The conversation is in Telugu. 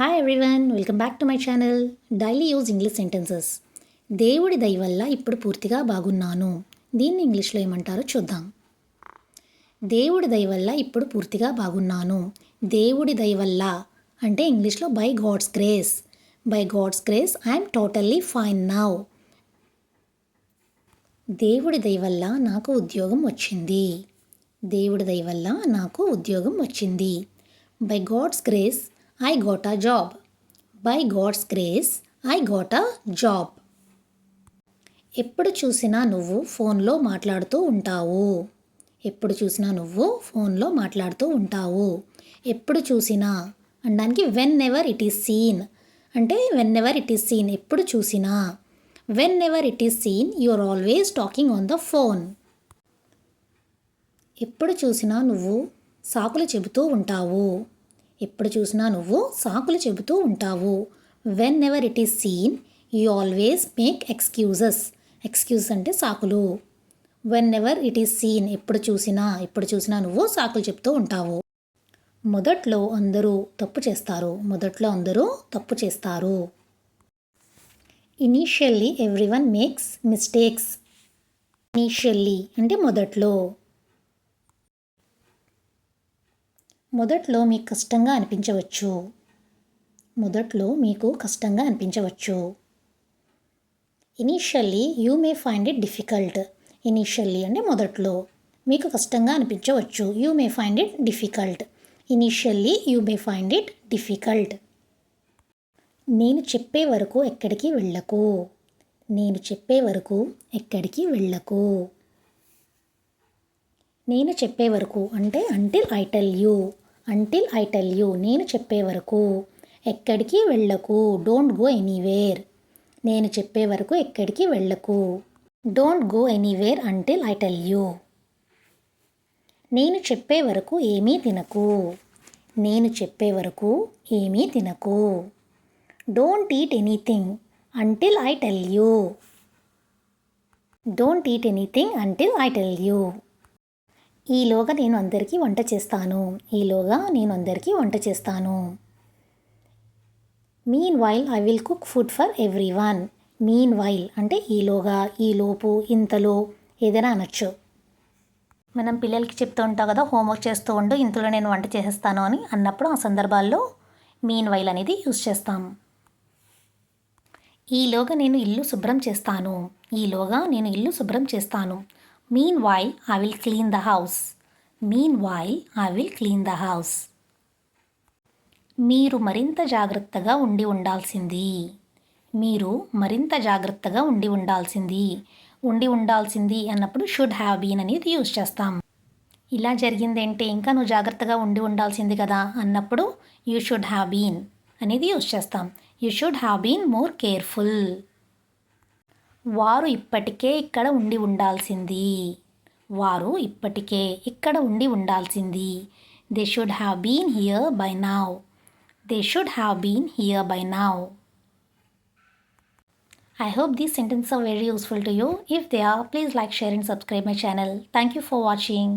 Hi everyone, welcome back to my channel daily use English sentences. దేవుడి దయ వల్ల ఇప్పుడు పూర్తిగా బాగున్నాను. దీన్ని ఇంగ్లీష్లో ఏమంటారో చూద్దాం. దేవుడి దయ వల్ల ఇప్పుడు పూర్తిగా బాగున్నాను. దేవుడి దయ వల్ల అంటే ఇంగ్లీష్లో by God's grace. By God's grace I'm totally fine now. దేవుడి దయ వల్ల నాకు ఉద్యోగం వచ్చింది. దేవుడి దయ వల్ల నాకు ఉద్యోగం వచ్చింది. By God's grace I got a job. By God's grace, I got a job. ఎప్పుడు చూసినా నువ్వు ఫోన్లో మాట్లాడుతూ ఉంటావు. ఎప్పుడు చూసినా నువ్వు ఫోన్లో మాట్లాడుతూ ఉంటావు. ఎప్పుడు చూసినా అనడానికి whenever it is seen అంటే whenever it is seen ఎప్పుడు చూసినా. Whenever it is seen you are always talking on the phone. ఎప్పుడు చూసినా నువ్వు సాకులు చెబుతూ ఉంటావు. ఎప్పుడు చూసినా నువ్వు సాకులు చెబుతూ ఉంటావు. When ever it is scene you always make excuses. Excuse అంటే సాకులు. When ever it is seen ఎప్పుడు చూసినా నువ్వు సాకులు చెప్తూ ఉంటావు. మొదట్లో అందరూ తప్పు చేస్తారు. Initially everyone makes mistakes. Initially అంటే మొదట్లో. మొదట్లో మీకు కష్టంగా అనిపించవచ్చు. Initially you may find it difficult. Initially అంటే మొదట్లో మీకు కష్టంగా అనిపించవచ్చు. You may find it difficult. Initially you may find it difficult. నేను చెప్పే వరకు ఎక్కడికి వెళ్ళకు. నేను చెప్పే వరకు అంటే అంటిల్ ఐ టెల్ యూ. నేను చెప్పే వరకు. ఎక్కడికి వెళ్ళకు. Don't go anywhere. నేను చెప్పే వరకు ఎక్కడికి వెళ్ళకు. Don't go anywhere until I tell you. నేను చెప్పే వరకు ఏమీ తినకు. Don't eat anything until I tell you. ఈలోగా నేను అందరికీ వంట చేస్తాను. Meanwhile I will cook food for everyone. Meanwhile అంటే ఈలోగా, ఈలోపు, ఇంతలో ఏదైనా అనొచ్చు. మనం పిల్లలకి చెప్తూ ఉంటాం కదా, హోంవర్క్ చేస్తూ ఉండు, ఇంతలో నేను వంట చేసేస్తాను అని అన్నప్పుడు ఆ సందర్భాల్లో మీన్ వైల్ అనేది యూజ్ చేస్తాం. ఈలోగా నేను ఇల్లు శుభ్రం చేస్తాను. Meanwhile, I will clean the house. మీరు మరింత జాగ్రత్తగా ఉండాల్సింది అన్నప్పుడు షుడ్ హ్యావ్ బీన్ అనేది యూజ్ చేస్తాం. ఇలా జరిగిందంటే ఇంకా నువ్వు జాగ్రత్తగా ఉండాల్సింది కదా అన్నప్పుడు యూ షుడ్ హ్యావ్ బీన్ అనేది యూజ్ చేస్తాం. You should have been more careful. వారు ఇప్పటికే ఇక్కడ ఉండి ఉండాల్సింది. They should have been here by now. I hope these sentences are very useful to you. If they are, please like, share and subscribe my channel. Thank you for watching.